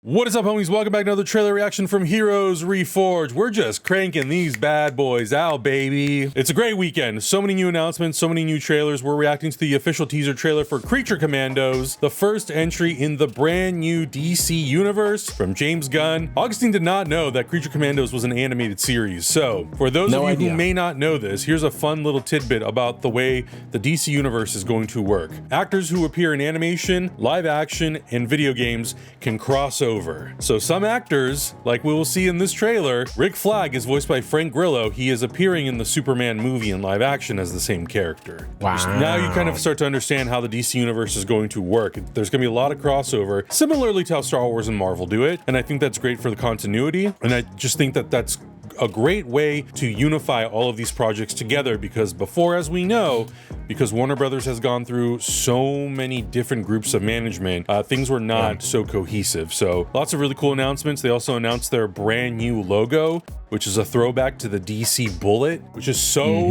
What is up, homies? Welcome back to another trailer reaction from Heroes Reforged. We're just cranking these bad boys out, baby. It's a great weekend. So many new announcements, so many new trailers. We're reacting to the official teaser trailer for Creature Commandos, the first entry in the brand new DC universe from James Gunn. Augustine did not know that Creature Commandos was an animated series. So for those of you who may not know this, here's a fun little tidbit about the way the DC universe is going to work. Actors who appear in animation, live action, and video games can cross over. So some actors, like we will see in this trailer, Rick Flag is voiced by Frank Grillo. He is appearing in the Superman movie in live action as the same character. Wow. Now you kind of start to understand how the DC universe is going to work. There's going to be a lot of crossover, similarly to how Star Wars and Marvel do it. And I think that's great for the continuity. And I just think that that's a great way to unify all of these projects together, because before, as we know, because Warner Brothers has gone through so many different groups of management, things were not so cohesive. So lots of really cool announcements. They also announced their brand new logo, which is a throwback to the DC bullet, which is so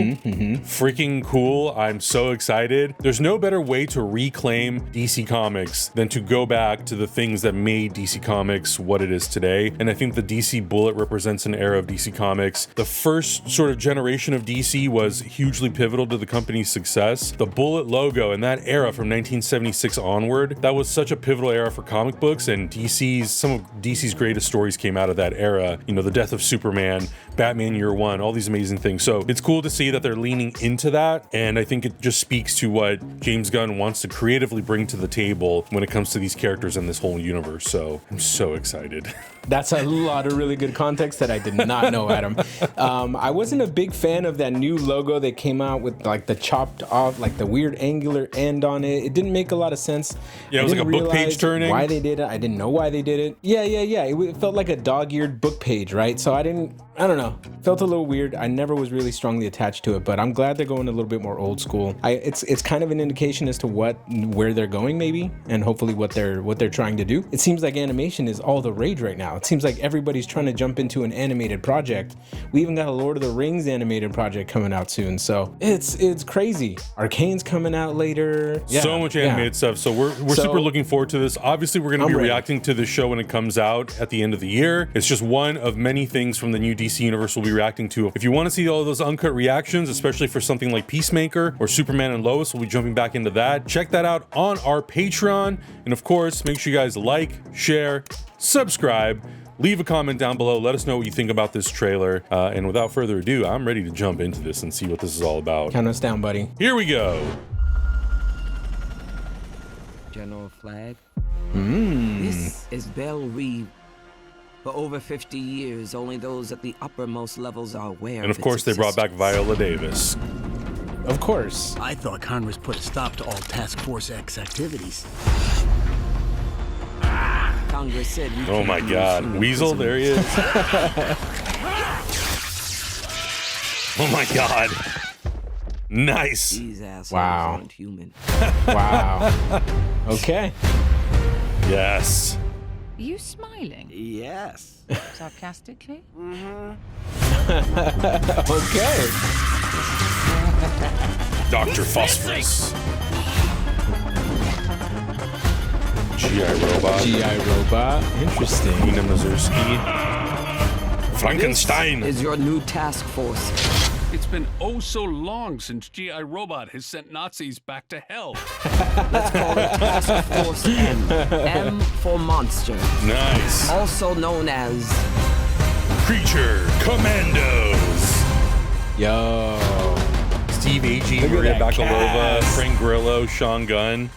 freaking cool. I'm so excited. There's no better way to reclaim DC Comics than to go back to the things that made DC Comics what it is today. And I think the DC bullet represents an era of DC Comics. The first sort of generation of DC was hugely pivotal to the company's success. The bullet logo in that era from 1976 onward, that was such a pivotal era for comic books, and some of DC's greatest stories came out of that era. You know, the death of Superman, Batman Year One, all these amazing things. So it's cool to see that they're leaning into that, and I think it just speaks to what James Gunn wants to creatively bring to the table when it comes to these characters and this whole universe. So I'm so excited. That's a lot of really good context that I did not know, Adam. I wasn't a big fan of that new logo that came out with like the chopped off, like the weird angular end on it. It didn't make a lot of sense. Yeah, it was like a book page turning. Why they did it, I didn't know why they did it. Yeah. It felt like a dog-eared book page, right? So I don't know. Felt a little weird. I never was really strongly attached to it, but I'm glad they're going a little bit more old school. It's kind of an indication as to where they're going, maybe, and hopefully what they're trying to do. It seems like animation is all the rage right now. It seems like everybody's trying to jump into an animated project. We even got a Lord of the Rings animated project coming out soon, so it's crazy. Arcane's coming out later. Yeah, so much animated stuff. So we're super looking forward to this. Obviously, we're going to be reacting to this show when it comes out at the end of the year. It's just one of many things from the new DC universe we'll be reacting to. If you want to see all those uncut reactions, especially for something like Peacemaker or Superman and Lois, we'll be jumping back into that. Check that out on our Patreon. And of course, make sure you guys like, share, subscribe, leave a comment down below. Let us know what you think about this trailer. And without further ado, I'm ready to jump into this and see what this is all about. Count us down, buddy. Here we go. General Flag. This is Belle Reeve. For over 50 years, only those at the uppermost levels are aware. And of course, they brought back Viola Davis. Of course. I thought Congress put a stop to all Task Force X activities. Congress said we Oh my God, Weasel, there he is. Oh my God. Nice. These assholes aren't human. Wow. Okay. Yes. Are you smiling? Yes. Sarcastically? Okay. Dr. Phosphorus. G.I. Robot. G.I. Robot. Interesting. Nina Mazursky. Frankenstein. Is your new task force. It's been oh so long since G.I. Robot has sent Nazis back to hell. Let's call it Task Force M. M for Monster. Nice. Also known as Creature Commandos. Yo. Steve Agee, Maria Bakalova, Frank Grillo, Sean Gunn.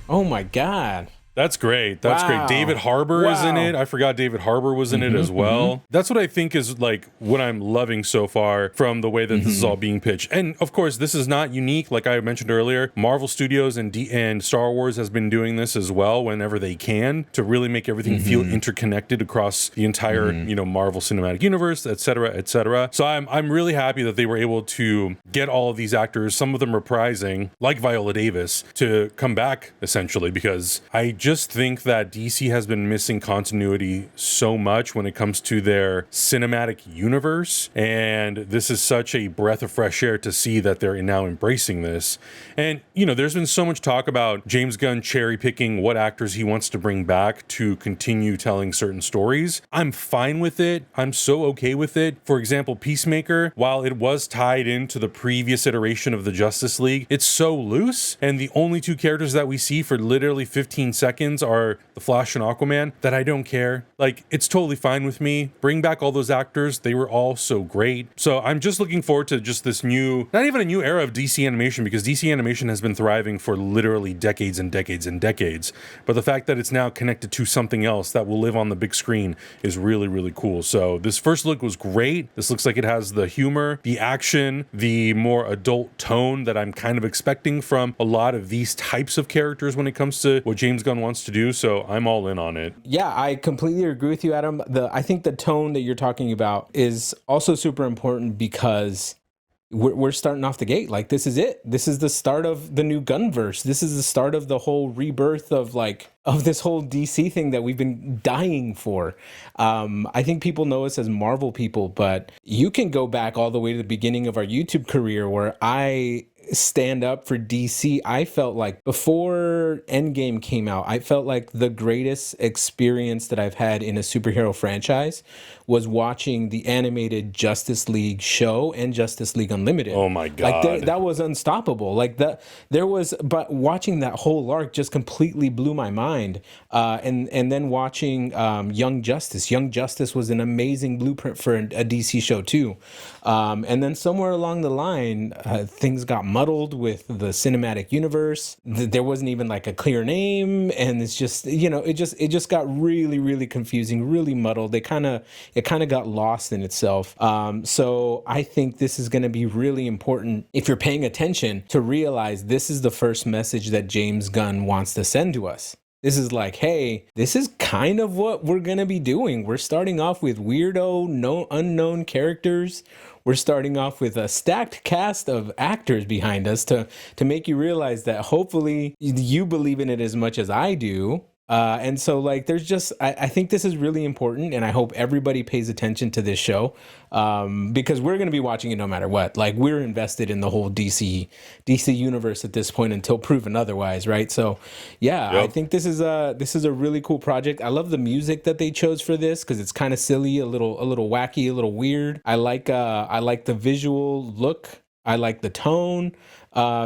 Oh my God. That's great. That's great. David Harbour is in it. I forgot David Harbour was in it as well. That's what I think is like what I'm loving so far from the way that this is all being pitched. And of course, this is not unique. Like I mentioned earlier, Marvel Studios and Star Wars has been doing this as well whenever they can to really make everything feel interconnected across the entire, Marvel Cinematic Universe, et cetera, et cetera. So I'm really happy that they were able to get all of these actors, some of them reprising, like Viola Davis, to come back essentially, because I just think that DC has been missing continuity so much when it comes to their cinematic universe. And this is such a breath of fresh air to see that they're now embracing this. And, there's been so much talk about James Gunn cherry picking what actors he wants to bring back to continue telling certain stories. I'm fine with it. I'm so okay with it. For example, Peacemaker, while it was tied into the previous iteration of the Justice League, it's so loose. And the only two characters that we see for literally 15 seconds are the Flash and Aquaman that I don't care. Like, it's totally fine with me. Bring back all those actors. They were all so great. So I'm just looking forward to just this new, not even a new era of DC animation, because DC animation has been thriving for literally decades and decades and decades. But the fact that it's now connected to something else that will live on the big screen is really, really cool. So this first look was great. This looks like it has the humor, the action, the more adult tone that I'm kind of expecting from a lot of these types of characters when it comes to what James Gunn wants to do. So I'm all in on it. Yeah, I completely agree with you, Adam. I think the tone that you're talking about is also super important because we're starting off the gate. Like, this is it. This is the start of the new Gunverse. This is the start of the whole rebirth of this whole DC thing that we've been dying for. I think people know us as Marvel people, but you can go back all the way to the beginning of our YouTube career where I stand up for DC. I felt like before Endgame came out, I felt like the greatest experience that I've had in a superhero franchise was watching the animated Justice League show and Justice League Unlimited. Oh my God. Like that was unstoppable. But watching that whole arc just completely blew my mind. And then watching Young Justice. Young Justice was an amazing blueprint for a DC show too. And then somewhere along the line, things got muddled with the cinematic universe. There wasn't even like a clear name, and it's just, it just got really, really confusing, really muddled. It kind of got lost in itself. So I think this is going to be really important if you're paying attention to realize this is the first message that James Gunn wants to send to us. This is like, hey, this is kind of what we're going to be doing. We're starting off with weirdo, unknown characters. We're starting off with a stacked cast of actors behind us to make you realize that hopefully you believe in it as much as I do. And so there's just, I think this is really important, and I hope everybody pays attention to this show, because we're going to be watching it no matter what. Like, we're invested in the whole DC universe at this point until proven otherwise. Right. So yeah, yep. I think this is a really cool project. I love the music that they chose for this, cause it's kind of silly, a little wacky, a little weird. I like the visual look. I like the tone.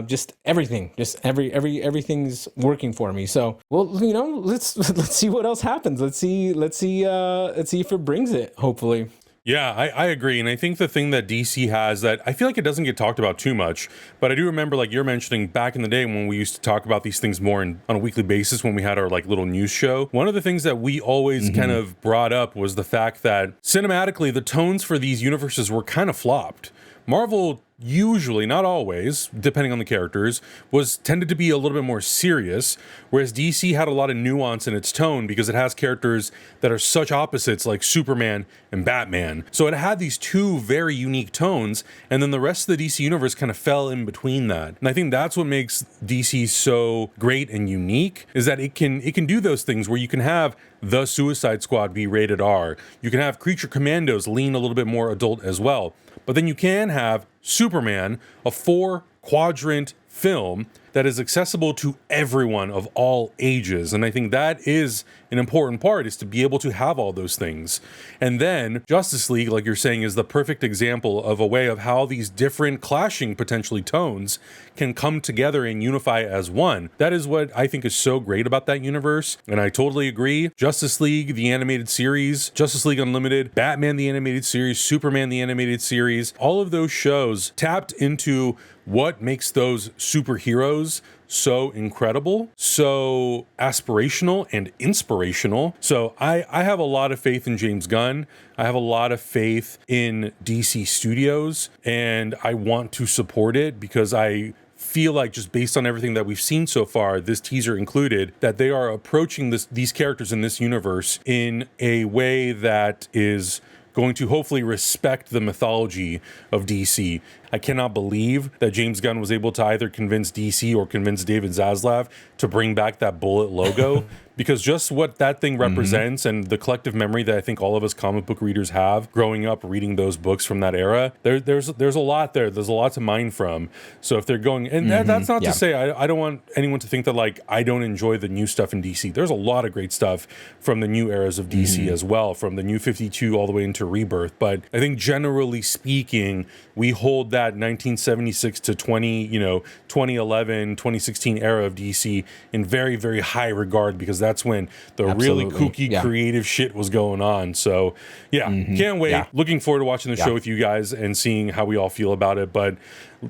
Just everything, everything's working for me. So, well, let's see what else happens. Let's see if it brings it, hopefully. Yeah, I agree. And I think the thing that DC has that I feel like it doesn't get talked about too much, but I do remember, like you're mentioning, back in the day when we used to talk about these things more on a weekly basis when we had our little news show, one of the things that we always kind of brought up was the fact that cinematically the tones for these universes were kind of flopped. Marvel usually, not always, depending on the characters, was tended to be a little bit more serious, whereas DC had a lot of nuance in its tone because it has characters that are such opposites like Superman and Batman. So it had these two very unique tones, and then the rest of the DC universe kind of fell in between that. And I think that's what makes DC so great and unique, is that it can do those things where you can have the Suicide Squad be rated R. You can have Creature Commandos lean a little bit more adult as well. But then you can have Superman, a 4-quadrant film that is accessible to everyone of all ages. And I think that is an important part, is to be able to have all those things. And then Justice League, like you're saying, is the perfect example of a way of how these different clashing potentially tones can come together and unify as one. That is what I think is so great about that universe. And I totally agree. Justice League, the animated series, Justice League Unlimited, Batman, the animated series, Superman, the animated series, all of those shows tapped into what makes those superheroes so incredible, so aspirational and inspirational. So I have a lot of faith in James Gunn. I have a lot of faith in DC Studios, and I want to support it because I feel like, just based on everything that we've seen so far, this teaser included, that they are approaching these characters in this universe in a way that is going to hopefully respect the mythology of DC. I cannot believe that James Gunn was able to either convince DC or convince David Zaslav to bring back that bullet logo. Because just what that thing represents and the collective memory that I think all of us comic book readers have growing up reading those books from that era, there's a lot there. There's a lot to mine from. So if they're going, and that's not to say I don't want anyone to think that like I don't enjoy the new stuff in DC. There's a lot of great stuff from the new eras of DC as well, from the new 52 all the way into Rebirth. But I think generally speaking, we hold that 1976 to 2011, 2016 era of DC in very, very high regard, because that's when the really kooky creative shit was going on. So yeah, can't wait. Looking forward to watching the show with you guys and seeing how we all feel about it. But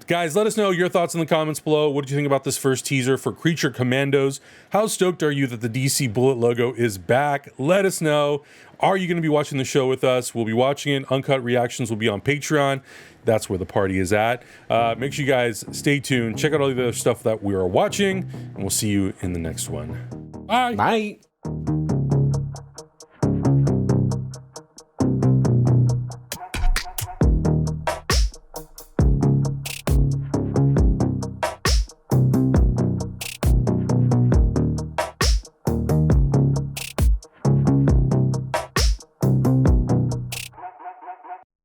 guys, let us know your thoughts in the comments below. What did you think about this first teaser for Creature Commandos? How stoked are you that the DC Bullet logo is back? Let us know. Are you going to be watching the show with us? We'll be watching it. Uncut reactions will be on Patreon. That's where the party is at. Make sure you guys stay tuned. Check out all the other stuff that we are watching, and we'll see you in the next one. Bye. Bye.